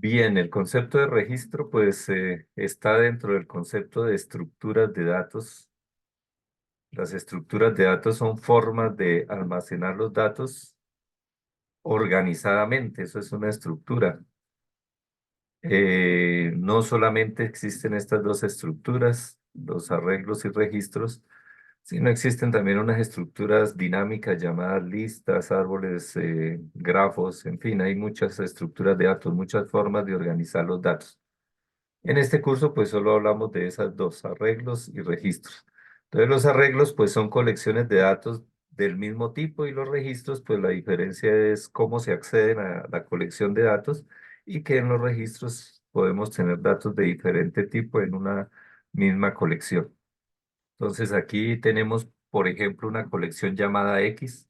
Bien, el concepto de registro pues está dentro del concepto de estructuras de datos. Las estructuras de datos son formas de almacenar los datos organizadamente, eso es una estructura. No solamente existen estas dos estructuras, los arreglos y registros, sino existen también unas estructuras dinámicas llamadas listas, árboles, grafos, en fin, hay muchas estructuras de datos, muchas formas de organizar los datos. En este curso pues solo hablamos de esas dos, arreglos y registros. Entonces los arreglos pues son colecciones de datos del mismo tipo y los registros pues la diferencia es cómo se acceden a la colección de datos y que en los registros podemos tener datos de diferente tipo en una misma colección. Entonces aquí tenemos por ejemplo una colección llamada X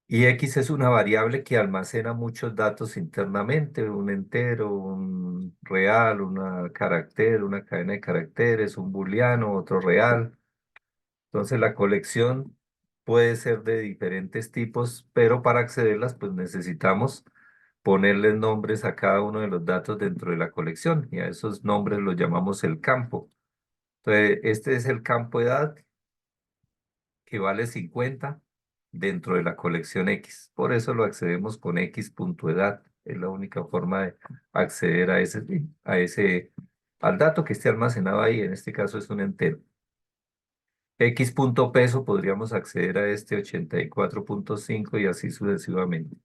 y X es una variable que almacena muchos datos internamente, un entero, un real, una carácter, una cadena de caracteres, un booleano, otro real. Entonces la colección puede ser de diferentes tipos, pero para accederlas pues necesitamos ponerles nombres a cada uno de los datos dentro de la colección y a esos nombres los llamamos el campo. Entonces este es el campo edad que vale 50 dentro de la colección X. Por eso lo accedemos con X.edad. Es la única forma de acceder al dato que esté almacenado ahí. En este caso es un entero. X.peso podríamos acceder a este 84.5 y así sucesivamente.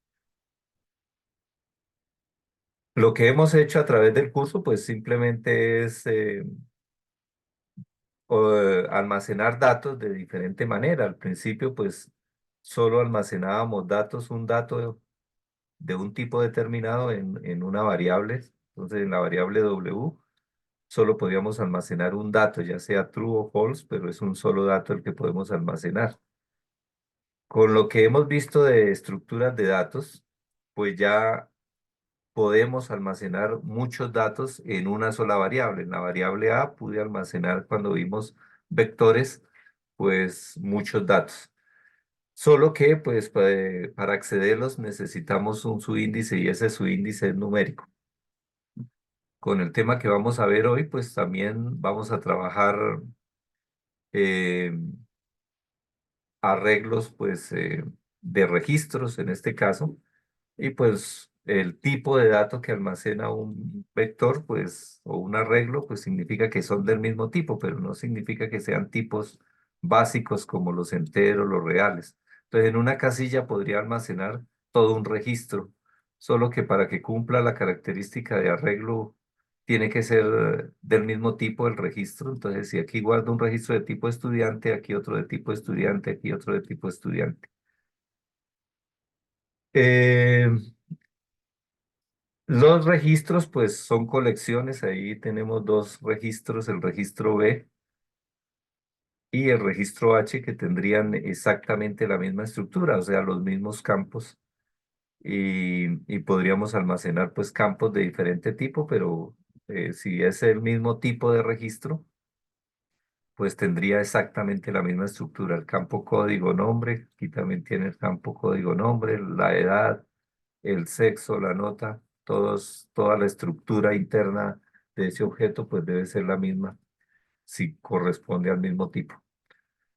Lo que hemos hecho a través del curso, pues simplemente es almacenar datos de diferente manera. Al principio, pues solo almacenábamos datos, un dato de un tipo determinado en una variable. Entonces, en la variable W solo podíamos almacenar un dato, ya sea true o false, pero es un solo dato el que podemos almacenar. Con lo que hemos visto de estructuras de datos, pues ya podemos almacenar muchos datos en una sola variable. En la variable A pude almacenar cuando vimos vectores, pues muchos datos. Solo que pues para accederlos necesitamos un subíndice y ese subíndice es numérico. Con el tema que vamos a ver hoy, pues también vamos a trabajar eh, arreglos pues de registros en este caso y pues el tipo de dato que almacena un vector pues o un arreglo pues significa que son del mismo tipo, pero no significa que sean tipos básicos como los enteros, los reales. Entonces en una casilla podría almacenar todo un registro, solo que para que cumpla la característica de arreglo tiene que ser del mismo tipo el registro. Entonces si aquí guardo un registro de tipo estudiante, aquí otro de tipo estudiante, aquí otro de tipo estudiante. Eh, Los registros, pues son colecciones. Ahí tenemos dos registros, el registro B y el registro H, que tendrían exactamente la misma estructura, o sea, los mismos campos. Y podríamos almacenar pues campos de diferente tipo, pero si es el mismo tipo de registro, pues tendría exactamente la misma estructura. El campo código nombre, aquí también tiene el campo código nombre, la edad, el sexo, la nota, toda la estructura interna de ese objeto pues debe ser la misma si corresponde al mismo tipo.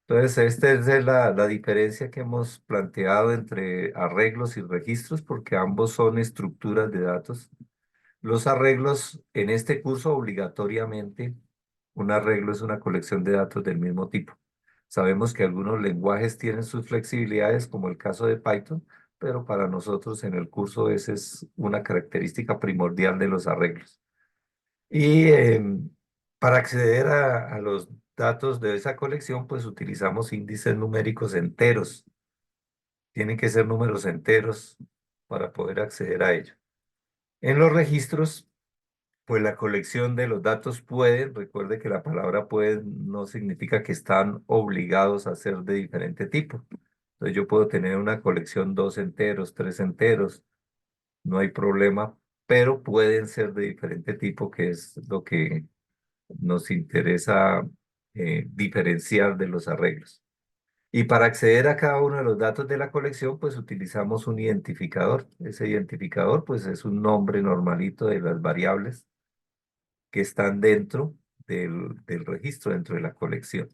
Entonces, esta es la diferencia que hemos planteado entre arreglos y registros porque ambos son estructuras de datos. Los arreglos en este curso obligatoriamente, un arreglo es una colección de datos del mismo tipo. Sabemos que algunos lenguajes tienen sus flexibilidades, como el caso de Python, pero para nosotros en el curso esa es una característica primordial de los arreglos. Y para acceder a los datos de esa colección, pues utilizamos índices numéricos enteros. Tienen que ser números enteros para poder acceder a ello. En los registros, pues la colección de los datos puede, recuerde que la palabra puede no significa que están obligados a ser de diferente tipo. Entonces yo puedo tener una colección dos enteros, tres enteros, no hay problema, pero pueden ser de diferente tipo, que es lo que nos interesa diferenciar de los arreglos. Y para acceder a cada uno de los datos de la colección, pues utilizamos un identificador. Ese identificador, pues es un nombre normalito de las variables que están dentro del registro, dentro de la colección.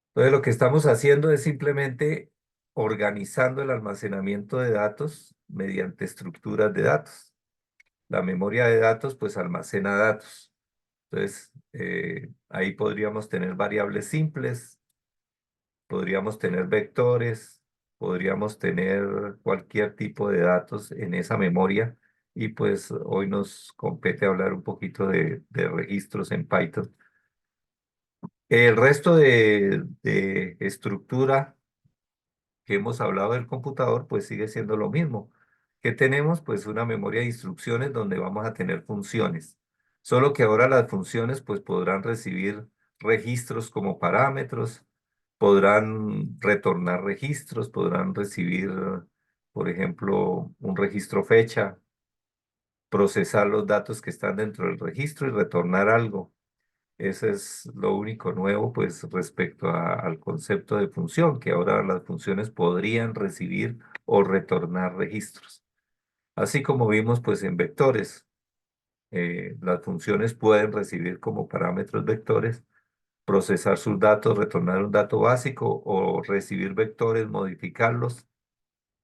Entonces, lo que estamos haciendo es simplemente organizando el almacenamiento de datos mediante estructuras de datos. La memoria de datos, pues almacena datos. Entonces, ahí podríamos tener variables simples, podríamos tener vectores, podríamos tener cualquier tipo de datos en esa memoria. Y pues hoy nos compete hablar un poquito de registros en Python. El resto de estructura que hemos hablado del computador, pues sigue siendo lo mismo. ¿Qué tenemos? Pues una memoria de instrucciones donde vamos a tener funciones. Solo que ahora las funciones pues podrán recibir registros como parámetros, podrán retornar registros, podrán recibir, por ejemplo, un registro fecha, procesar los datos que están dentro del registro y retornar algo. Ese es lo único nuevo, pues, respecto al concepto de función, que ahora las funciones podrían recibir o retornar registros. Así como vimos, pues, en vectores, las funciones pueden recibir como parámetros vectores, procesar sus datos, retornar un dato básico o recibir vectores, modificarlos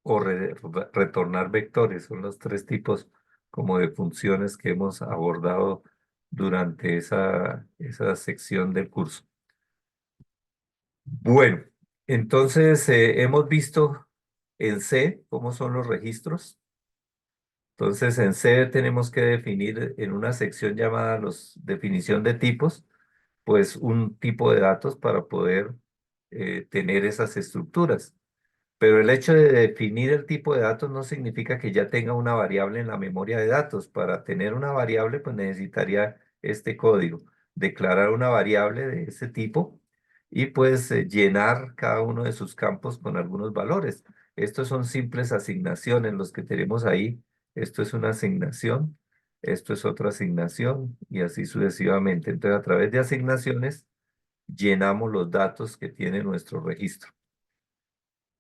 o retornar vectores. Son los tres tipos como de funciones que hemos abordado durante esa sección del curso. Bueno, entonces hemos visto en C cómo son los registros. Entonces en C tenemos que definir en una sección llamada los definición de tipos, pues un tipo de datos para poder tener esas estructuras. Pero el hecho de definir el tipo de datos no significa que ya tenga una variable en la memoria de datos. Para tener una variable, pues necesitaría este código, declarar una variable de ese tipo y pues llenar cada uno de sus campos con algunos valores. Estos son simples asignaciones los que tenemos ahí. Esto es una asignación, esto es otra asignación y así sucesivamente. Entonces, a través de asignaciones, llenamos los datos que tiene nuestro registro.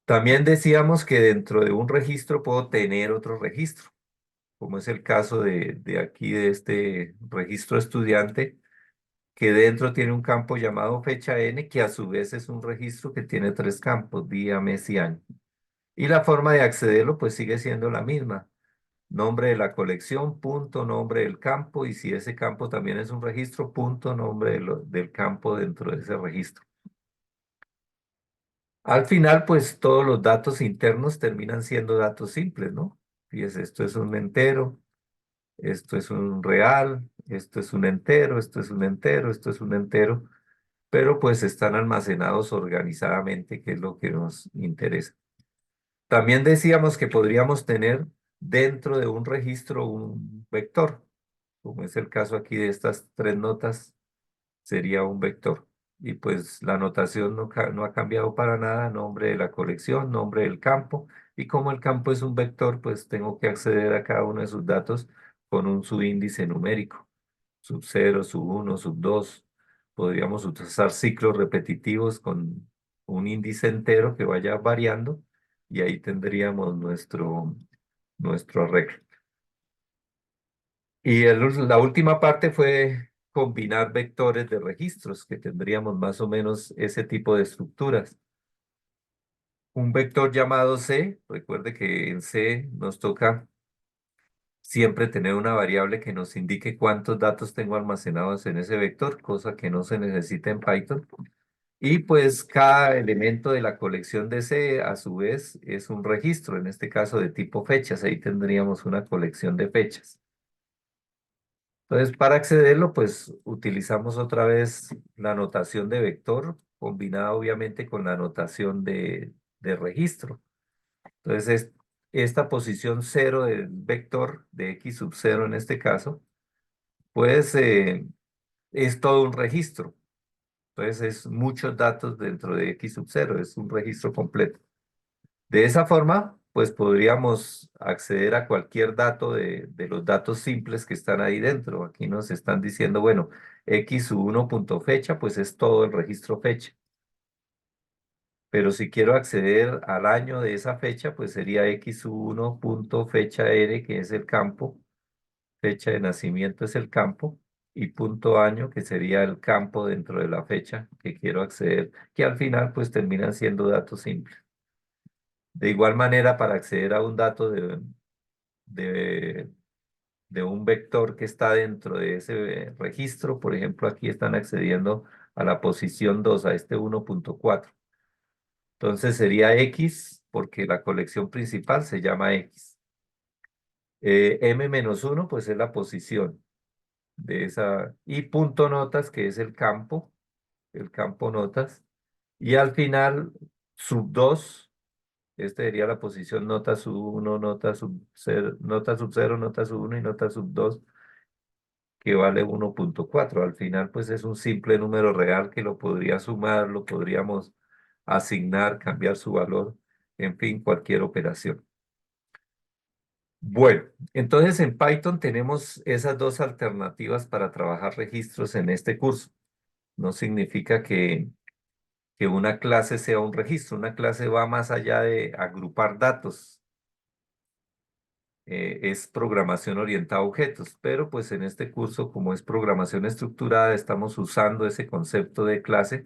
También decíamos que dentro de un registro puedo tener otro registro, como es el caso de aquí, de este registro estudiante, que dentro tiene un campo llamado fecha n, que a su vez es un registro que tiene tres campos, día, mes y año. Y la forma de accederlo pues sigue siendo la misma. Nombre de la colección, punto, nombre del campo, y si ese campo también es un registro, punto, nombre del campo dentro de ese registro. Al final, pues todos los datos internos terminan siendo datos simples, ¿no? Fíjese, esto es un entero, esto es un real, esto es un entero, esto es un entero, esto es un entero, pero pues están almacenados organizadamente, que es lo que nos interesa. También decíamos que podríamos tener dentro de un registro un vector, como es el caso aquí de estas tres notas, sería un vector. Y pues la notación no ha cambiado para nada, nombre de la colección, nombre del campo. Y como el campo es un vector, pues tengo que acceder a cada uno de sus datos con un subíndice numérico, sub 0, sub 1, sub 2. Podríamos utilizar ciclos repetitivos con un índice entero que vaya variando y ahí tendríamos nuestro arreglo. Y la última parte fue combinar vectores de registros, que tendríamos más o menos ese tipo de estructuras. Un vector llamado C, recuerde que en C nos toca siempre tener una variable que nos indique cuántos datos tengo almacenados en ese vector, cosa que no se necesita en Python. Y pues cada elemento de la colección de C a su vez es un registro, en este caso de tipo fechas. Ahí tendríamos una colección de fechas. Entonces, para accederlo, pues utilizamos otra vez la notación de vector, combinada obviamente con la notación de registro. Entonces, esta posición cero del vector, de x sub 0 en este caso, pues es todo un registro. Entonces, es muchos datos dentro de x sub 0, es un registro completo. De esa forma, pues podríamos acceder a cualquier dato de los datos simples que están ahí dentro. Aquí nos están diciendo, bueno, x1 punto fecha, pues es todo el registro fecha. Pero si quiero acceder al año de esa fecha, pues sería x1 punto fecha r, que es el campo, fecha de nacimiento es el campo, y punto año, que sería el campo dentro de la fecha que quiero acceder, que al final pues terminan siendo datos simples. De igual manera, para acceder a un dato de, de un vector que está dentro de ese registro, por ejemplo, aquí están accediendo a la posición 2, a este 1.4. Entonces sería X porque la colección principal se llama X. M-1 pues es la posición de esa, y punto notas, que es el campo notas. Y al final, sub 2, este sería la posición nota sub 1, nota sub 0, nota sub 1 y nota sub 2, que vale 1.4. Al final, pues es un simple número real que lo podría sumar, lo podríamos asignar, cambiar su valor, en fin, cualquier operación. Bueno, entonces en Python tenemos esas dos alternativas para trabajar registros en este curso. No significa que una clase sea un registro. Una clase va más allá de agrupar datos. Es programación orientada a objetos, pero pues en este curso, como es programación estructurada, estamos usando ese concepto de clase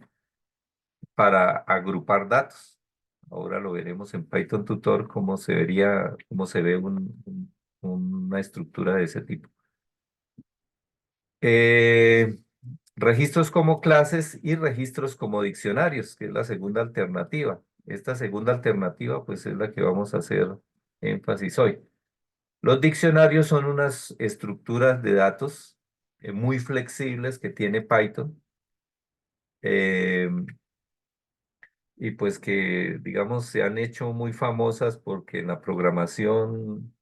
para agrupar datos. Ahora lo veremos en Python Tutor cómo se vería, cómo se ve una estructura de ese tipo. Eh, Registros como clases y registros como diccionarios, que es la segunda alternativa. Esta segunda alternativa, pues es la que vamos a hacer énfasis hoy. Los diccionarios son unas estructuras de datos muy flexibles que tiene Python, eh, y pues que, digamos, se han hecho muy famosas porque en la programación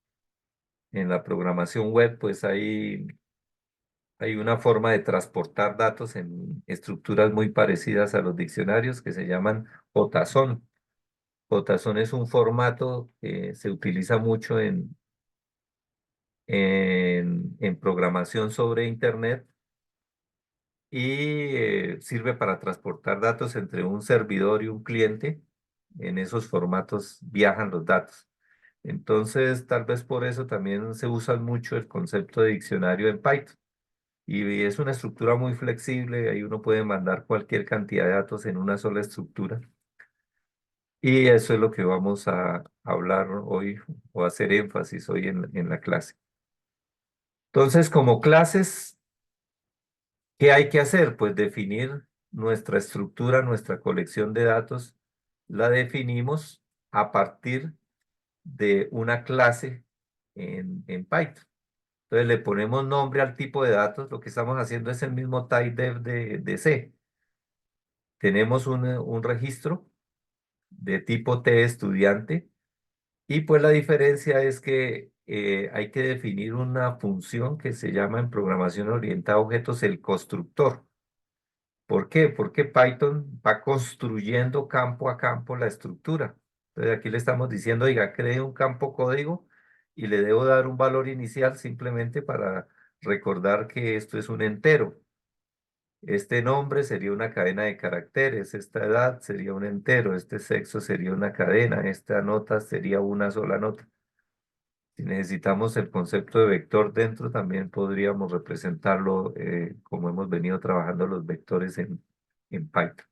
web, pues hay una forma de transportar datos en estructuras muy parecidas a los diccionarios que se llaman JSON. JSON es un formato que se utiliza mucho en programación sobre Internet y sirve para transportar datos entre un servidor y un cliente. En esos formatos viajan los datos. Entonces, tal vez por eso también se usa mucho el concepto de diccionario en Python. Y es una estructura muy flexible, ahí uno puede mandar cualquier cantidad de datos en una sola estructura. Y eso es lo que vamos a hablar hoy o hacer énfasis hoy en la clase. Entonces, como clases, ¿qué hay que hacer? Pues definir nuestra estructura, nuestra colección de datos, la definimos a partir de una clase en Python. Entonces le ponemos nombre al tipo de datos, lo que estamos haciendo es el mismo typedef de C. Tenemos un registro de tipo T estudiante y pues la diferencia es que hay que definir una función que se llama en programación orientada a objetos el constructor. ¿Por qué? Porque Python va construyendo campo a campo la estructura. Entonces aquí le estamos diciendo, oiga, cree un campo código y le debo dar un valor inicial simplemente para recordar que esto es un entero. Este nombre sería una cadena de caracteres, esta edad sería un entero, este sexo sería una cadena, esta nota sería una sola nota. Si necesitamos el concepto de vector dentro, también podríamos representarlo como hemos venido trabajando los vectores en Python.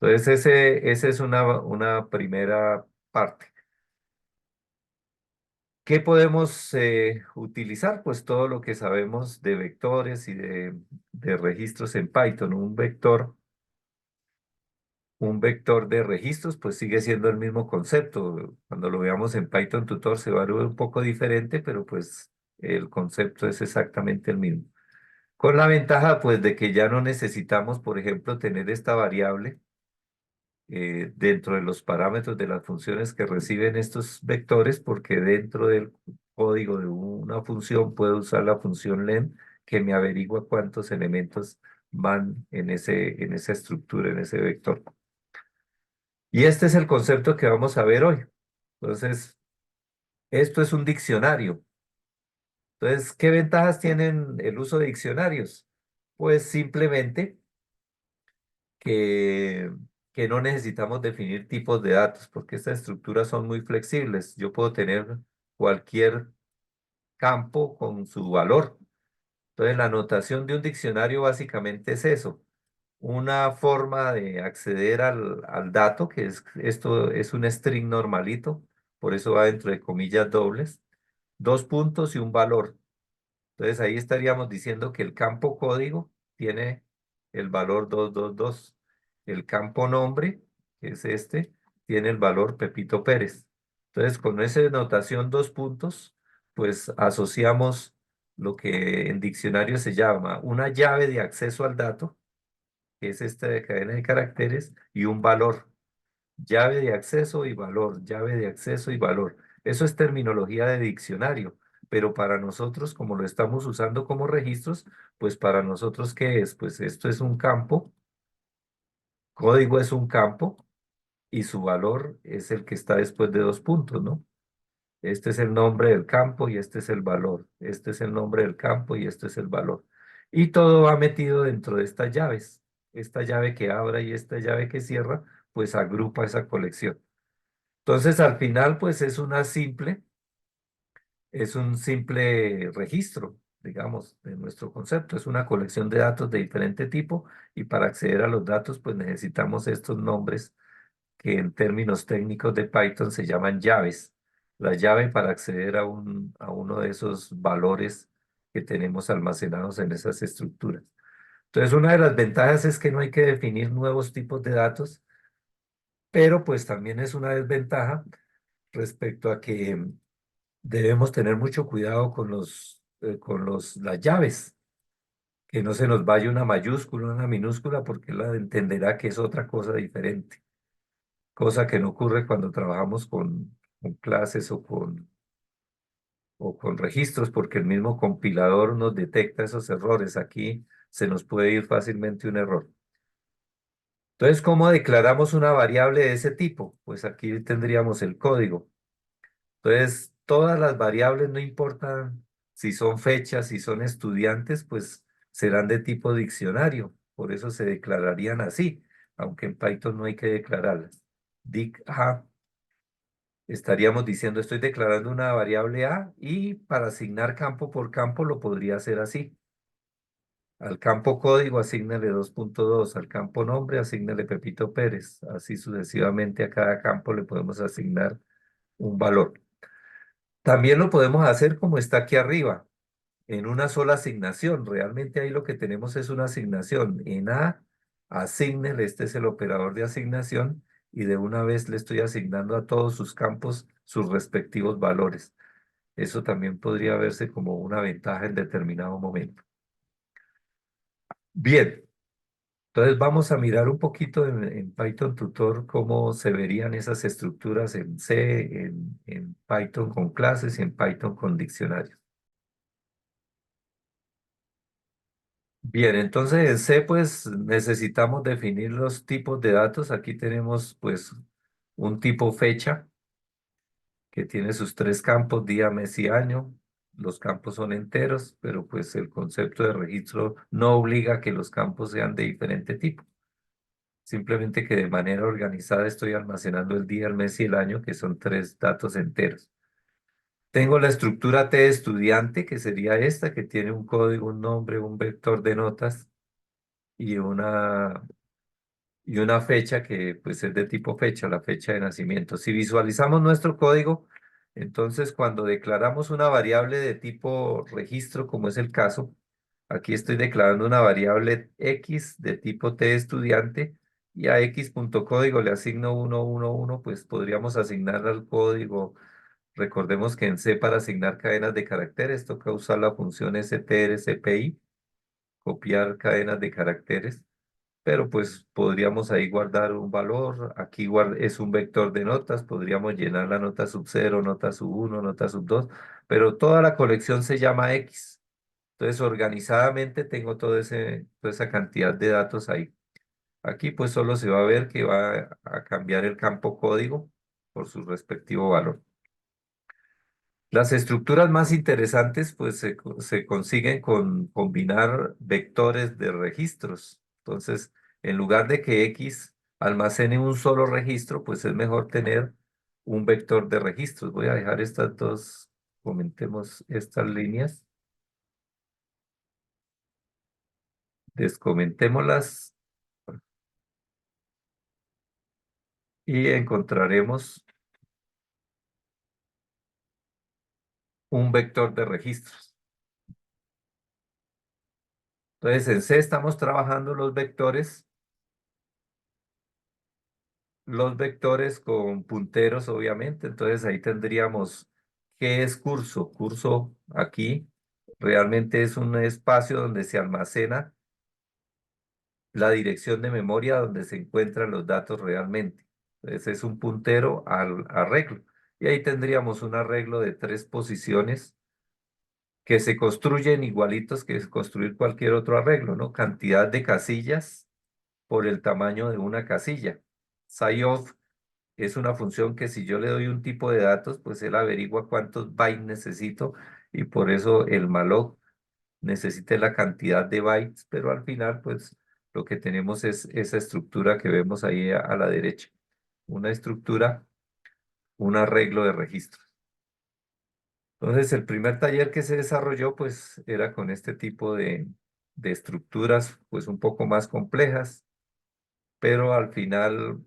Entonces, ese es una primera parte. ¿Qué podemos utilizar? Pues todo lo que sabemos de vectores y de registros en Python. Un vector de registros, pues sigue siendo el mismo concepto. Cuando lo veamos en Python Tutor se va a ver un poco diferente, pero pues el concepto es exactamente el mismo. Con la ventaja, pues, de que ya no necesitamos, por ejemplo, tener esta variable dentro de los parámetros de las funciones que reciben estos vectores, porque dentro del código de una función puedo usar la función len que me averigua cuántos elementos van en esa estructura, en ese vector. Y este es el concepto que vamos a ver hoy. Entonces, esto es un diccionario. Entonces, ¿qué ventajas tienen el uso de diccionarios? Pues simplemente que que no necesitamos definir tipos de datos, porque estas estructuras son muy flexibles. Yo puedo tener cualquier campo con su valor. Entonces, la notación de un diccionario básicamente es eso, una forma de acceder al dato, que es esto es un string normalito, por eso va dentro de comillas dobles, dos puntos y un valor. Entonces ahí estaríamos diciendo que el campo código tiene el valor 222. El campo nombre, que es este, tiene el valor Pepito Pérez. Entonces con esa notación dos puntos, pues asociamos lo que en diccionario se llama una llave de acceso al dato, que es esta de cadena de caracteres, y un valor. Llave de acceso y valor, llave de acceso y valor. Eso es terminología de diccionario, pero para nosotros, como lo estamos usando como registros, pues para nosotros, ¿qué es? Pues esto es un campo, código es un campo y su valor es el que está después de dos puntos, ¿no? Este es el nombre del campo y este es el valor. Este es el nombre del campo y este es el valor. Y todo va metido dentro de estas llaves. Esta llave que abre y esta llave que cierra, pues agrupa esa colección. Entonces, al final, pues es un simple registro, digamos, de nuestro concepto. Es una colección de datos de diferente tipo y para acceder a los datos, pues necesitamos estos nombres que en términos técnicos de Python se llaman llaves. La llave para acceder a uno de esos valores que tenemos almacenados en esas estructuras. Entonces, una de las ventajas es que no hay que definir nuevos tipos de datos, pero pues también es una desventaja respecto a que debemos tener mucho cuidado con las llaves, que no se nos vaya una mayúscula, una minúscula, porque él entenderá que es otra cosa diferente, cosa que no ocurre cuando trabajamos con clases o con registros, porque el mismo compilador nos detecta esos errores. Aquí se nos puede ir fácilmente un error. Entonces, ¿cómo declaramos una variable de ese tipo? Pues aquí tendríamos el código. Entonces, todas las variables, no importan si son fechas, si son estudiantes, pues serán de tipo diccionario. Por eso se declararían así, aunque en Python no hay que declararlas. Dic A, estaríamos diciendo, estoy declarando una variable A y para asignar campo por campo lo podría hacer así. Al campo código asígnale 2.2, al campo nombre asígnale Pepito Pérez. Así sucesivamente a cada campo le podemos asignar un valor. También lo podemos hacer como está aquí arriba, en una sola asignación. Realmente ahí lo que tenemos es una asignación. En A, asígnele, este es el operador de asignación, y de una vez le estoy asignando a todos sus campos sus respectivos valores. Eso también podría verse como una ventaja en determinado momento. Bien, entonces vamos a mirar un poquito en Python Tutor cómo se verían esas estructuras en C, en Python con clases y en Python con diccionarios. Bien, entonces en C pues necesitamos definir los tipos de datos. Aquí tenemos pues un tipo fecha que tiene sus tres campos, día, mes y año. Los campos son enteros, pero pues el concepto de registro no obliga a que los campos sean de diferente tipo. Simplemente que de manera organizada estoy almacenando el día, el mes y el año, que son tres datos enteros. Tengo la estructura T de estudiante, que sería esta, que tiene un código, un nombre, un vector de notas y una fecha que pues es de tipo fecha, la fecha de nacimiento. Si visualizamos nuestro código, entonces cuando declaramos una variable de tipo registro, como es el caso, aquí estoy declarando una variable X de tipo T estudiante y a X.código le asigno 111, pues podríamos asignar al código. Recordemos que en C para asignar cadenas de caracteres toca usar la función strcpy, copiar cadenas de caracteres, pero pues podríamos ahí guardar un valor. Aquí es un vector de notas, podríamos llenar la nota sub 0, nota sub 1, nota sub 2, pero toda la colección se llama X. Entonces, organizadamente tengo toda esa cantidad de datos ahí. Aquí pues solo se va a ver que va a cambiar el campo código por su respectivo valor. Las estructuras más interesantes pues se consiguen con combinar vectores de registros. Entonces, en lugar de que X almacene un solo registro, pues es mejor tener un vector de registros. Voy a dejar estas dos, comentemos estas líneas, descomentémoslas y encontraremos un vector de registros. Entonces, en C estamos trabajando los vectores con punteros, obviamente. Entonces, ahí tendríamos, ¿qué es curso? Curso aquí realmente es un espacio donde se almacena la dirección de memoria donde se encuentran los datos realmente. Entonces, es un puntero al arreglo. Y ahí tendríamos un arreglo de tres posiciones que se construyen igualitos que es construir cualquier otro arreglo, ¿no? Cantidad de casillas por el tamaño de una casilla. SciOf es una función que si yo le doy un tipo de datos, pues él averigua cuántos bytes necesito y por eso el malloc necesita la cantidad de bytes, pero al final, pues lo que tenemos es esa estructura que vemos ahí a la derecha. Una estructura, un arreglo de registros. Entonces, el primer taller que se desarrolló, pues, era con este tipo de estructuras, pues, un poco más complejas, pero al final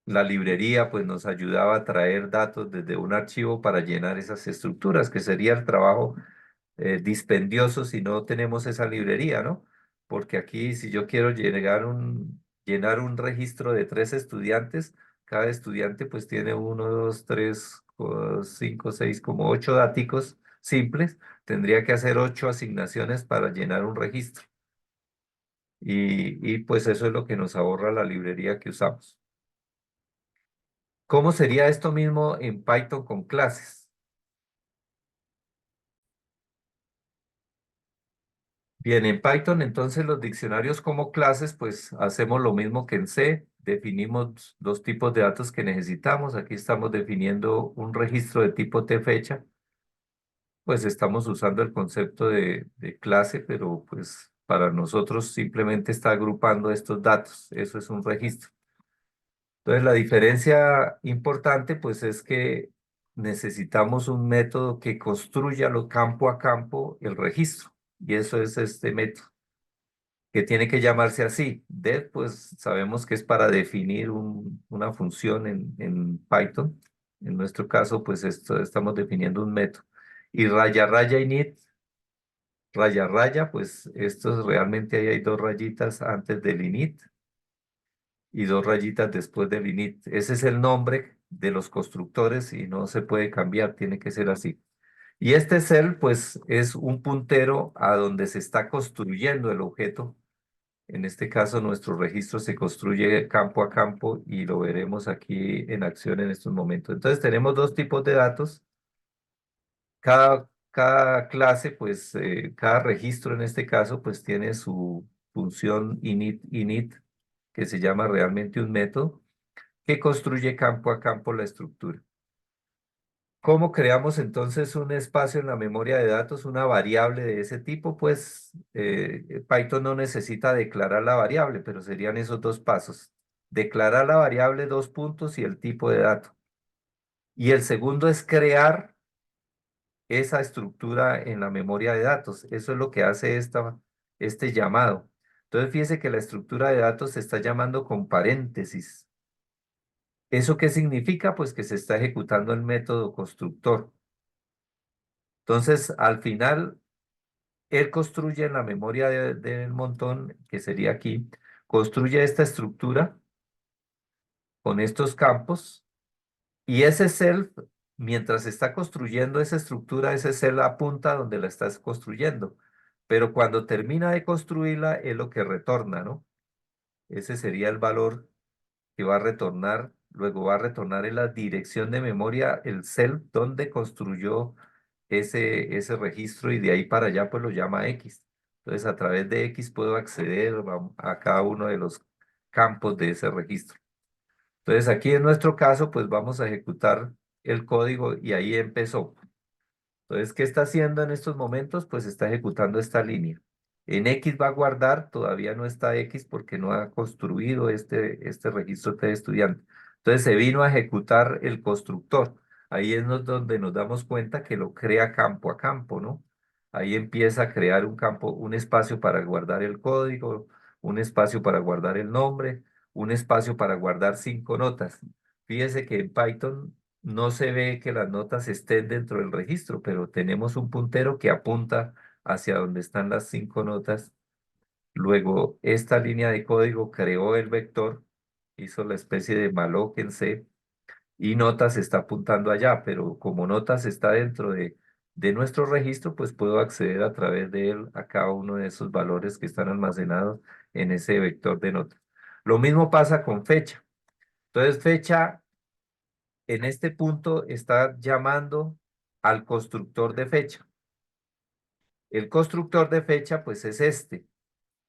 la librería, pues, nos ayudaba a traer datos desde un archivo para llenar esas estructuras, que sería el trabajo dispendioso si no tenemos esa librería, ¿no? Porque aquí, si yo quiero llenar un registro de 3 estudiantes, cada estudiante pues tiene 1, 2, 3, 4, 5, 6, como 8 daticos simples. Tendría que hacer 8 asignaciones para llenar un registro. Y pues eso es lo que nos ahorra la librería que usamos. ¿Cómo sería esto mismo en Python con clases? Bien, en Python entonces los diccionarios como clases, pues hacemos lo mismo que en C, definimos los tipos de datos que necesitamos. Aquí estamos definiendo un registro de tipo tfecha, pues estamos usando el concepto de clase, pero pues para nosotros simplemente está agrupando estos datos, eso es un registro. Entonces la diferencia importante pues es que necesitamos un método que construya lo campo a campo el registro, y eso es este método, que tiene que llamarse así. Def, pues sabemos que es para definir una función en Python. En nuestro caso, pues esto, estamos definiendo un método. Y raya, raya init, raya, raya, pues estos realmente ahí hay dos rayitas antes del init y dos rayitas después del init. Ese es el nombre de los constructores y no se puede cambiar, tiene que ser así. Y este cell, pues, es un puntero a donde se está construyendo el objeto. En este caso, nuestro registro se construye campo a campo y lo veremos aquí en acción en estos momentos. Entonces, tenemos dos tipos de datos. Cada clase, pues, cada registro en este caso, pues, tiene su función init, que se llama realmente un método, que construye campo a campo la estructura. ¿Cómo creamos entonces un espacio en la memoria de datos, una variable de ese tipo? Pues Python no necesita declarar la variable, pero serían esos dos pasos. Declarar la variable, dos puntos y el tipo de dato. Y el segundo es crear esa estructura en la memoria de datos. Eso es lo que hace este llamado. Entonces fíjese que la estructura de datos se está llamando con paréntesis. ¿Eso qué significa? Pues que se está ejecutando el método constructor. Entonces, al final, él construye en la memoria del montón, que sería aquí, construye esta estructura con estos campos y ese self, mientras está construyendo esa estructura, ese self apunta donde la estás construyendo. Pero cuando termina de construirla, es lo que retorna, ¿no? Ese sería el valor que va a retornar, luego va a retornar en la dirección de memoria el self donde construyó ese registro y de ahí para allá pues lo llama X. Entonces a través de X puedo acceder a cada uno de los campos de ese registro. Entonces aquí en nuestro caso pues vamos a ejecutar el código y ahí empezó. Entonces, ¿qué está haciendo en estos momentos? Pues está ejecutando esta línea. En X va a guardar, todavía no está X porque no ha construido este registro T de estudiante. Entonces se vino a ejecutar el constructor. Ahí es donde nos damos cuenta que lo crea campo a campo, ¿no? Ahí empieza a crear un campo, un espacio para guardar el código, un espacio para guardar el nombre, un espacio para guardar 5 notas. Fíjese que en Python no se ve que las notas estén dentro del registro, pero tenemos un puntero que apunta hacia donde están las 5 notas. Luego, esta línea de código creó el vector, hizo la especie de malloc en C, y notas está apuntando allá, pero como notas está dentro de nuestro registro, pues puedo acceder a través de él a cada uno de esos valores que están almacenados en ese vector de notas. Lo mismo pasa con fecha. Entonces, fecha en este punto está llamando al constructor de fecha. El constructor de fecha, pues es este.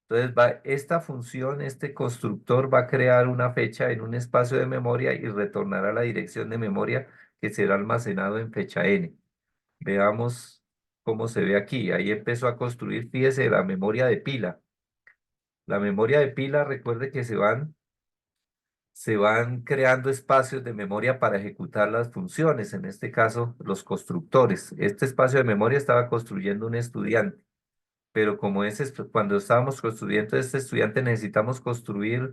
Entonces, esta función, este constructor va a crear una fecha en un espacio de memoria y retornará la dirección de memoria que será almacenado en fecha n. Veamos cómo se ve aquí. Ahí empezó a construir, fíjese, la memoria de pila. La memoria de pila, recuerde que se van creando espacios de memoria para ejecutar las funciones, en este caso, los constructores. Este espacio de memoria estaba construyendo un estudiante. Pero como cuando estábamos construyendo este estudiante necesitamos construir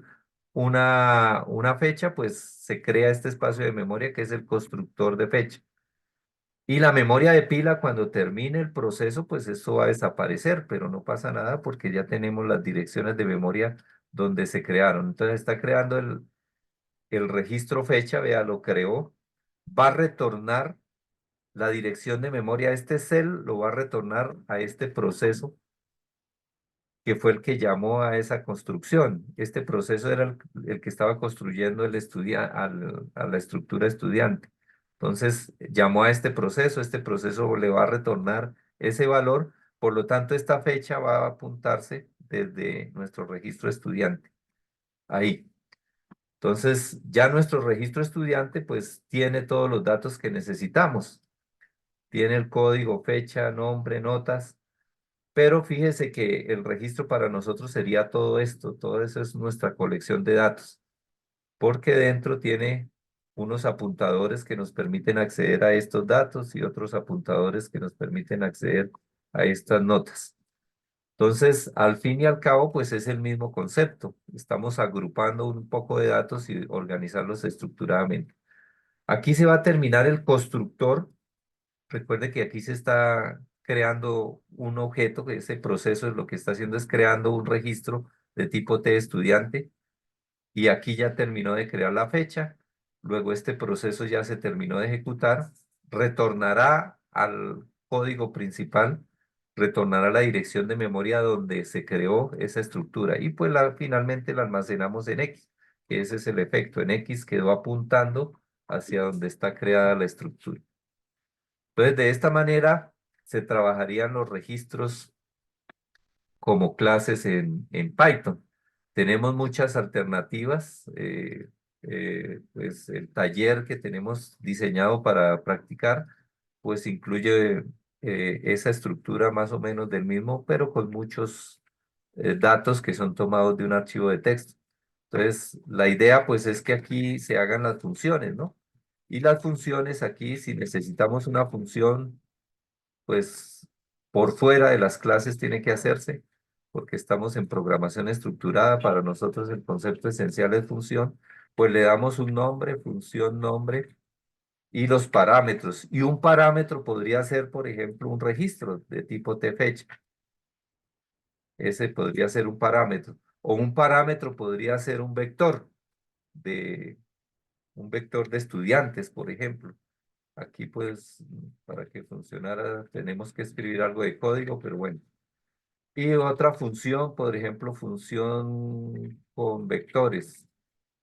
una fecha, pues se crea este espacio de memoria que es el constructor de fecha. Y la memoria de pila, cuando termine el proceso, pues eso va a desaparecer, pero no pasa nada porque ya tenemos las direcciones de memoria donde se crearon. Entonces está creando el registro fecha, vea, lo creó, va a retornar la dirección de memoria, este cell lo va a retornar a este proceso que fue el que llamó a esa construcción. Este proceso era el que estaba construyendo a la estructura estudiante. Entonces, llamó a este proceso le va a retornar ese valor, por lo tanto, esta fecha va a apuntarse desde nuestro registro estudiante. Ahí. Entonces, ya nuestro registro estudiante, pues, tiene todos los datos que necesitamos. Tiene el código, fecha, nombre, notas. Pero fíjese que el registro para nosotros sería todo esto, todo eso es nuestra colección de datos, porque dentro tiene unos apuntadores que nos permiten acceder a estos datos y otros apuntadores que nos permiten acceder a estas notas. Entonces, al fin y al cabo, pues es el mismo concepto. Estamos agrupando un poco de datos y organizarlos estructuradamente. Aquí se va a terminar el constructor. Recuerde que aquí se está creando un objeto, que ese proceso es lo que está haciendo es creando un registro de tipo T estudiante y aquí ya terminó de crear la fecha, luego este proceso ya se terminó de ejecutar, retornará al código principal, retornará la dirección de memoria donde se creó esa estructura y pues finalmente la almacenamos en X, que ese es el efecto, en X quedó apuntando hacia donde está creada la estructura. Entonces, de esta manera se trabajarían los registros como clases en Python. Tenemos muchas alternativas. Pues el taller que tenemos diseñado para practicar, pues incluye esa estructura más o menos del mismo, pero con muchos datos que son tomados de un archivo de texto. Entonces, la idea pues es que aquí se hagan las funciones, ¿no? Y las funciones aquí, si necesitamos una función pues por fuera de las clases tiene que hacerse, porque estamos en programación estructurada. Para nosotros el concepto esencial es función, pues le damos un nombre, función, nombre y los parámetros. Y un parámetro podría ser, por ejemplo, un registro de tipo tfetch. Ese podría ser un parámetro. O un parámetro podría ser de, un vector de estudiantes, por ejemplo. Aquí pues para que funcionara tenemos que escribir algo de código, pero bueno. Y otra función, por ejemplo, función con vectores,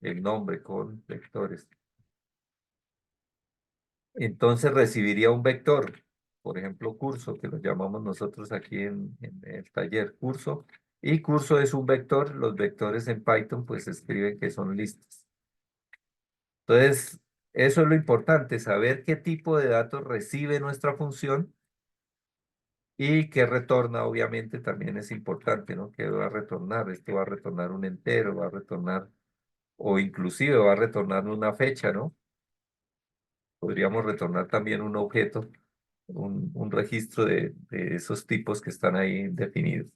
el nombre con vectores. Entonces recibiría un vector, por ejemplo, curso, que lo llamamos nosotros aquí en el taller curso. Y curso es un vector, los vectores en Python pues se escriben que son listas. Entonces, eso es lo importante, saber qué tipo de datos recibe nuestra función Y que retorna, obviamente, también es importante, ¿no? Que va a retornar, esto va a retornar un entero, va a retornar, o inclusive va a retornar una fecha, ¿no? Podríamos retornar también un objeto, un registro de esos tipos que están ahí definidos.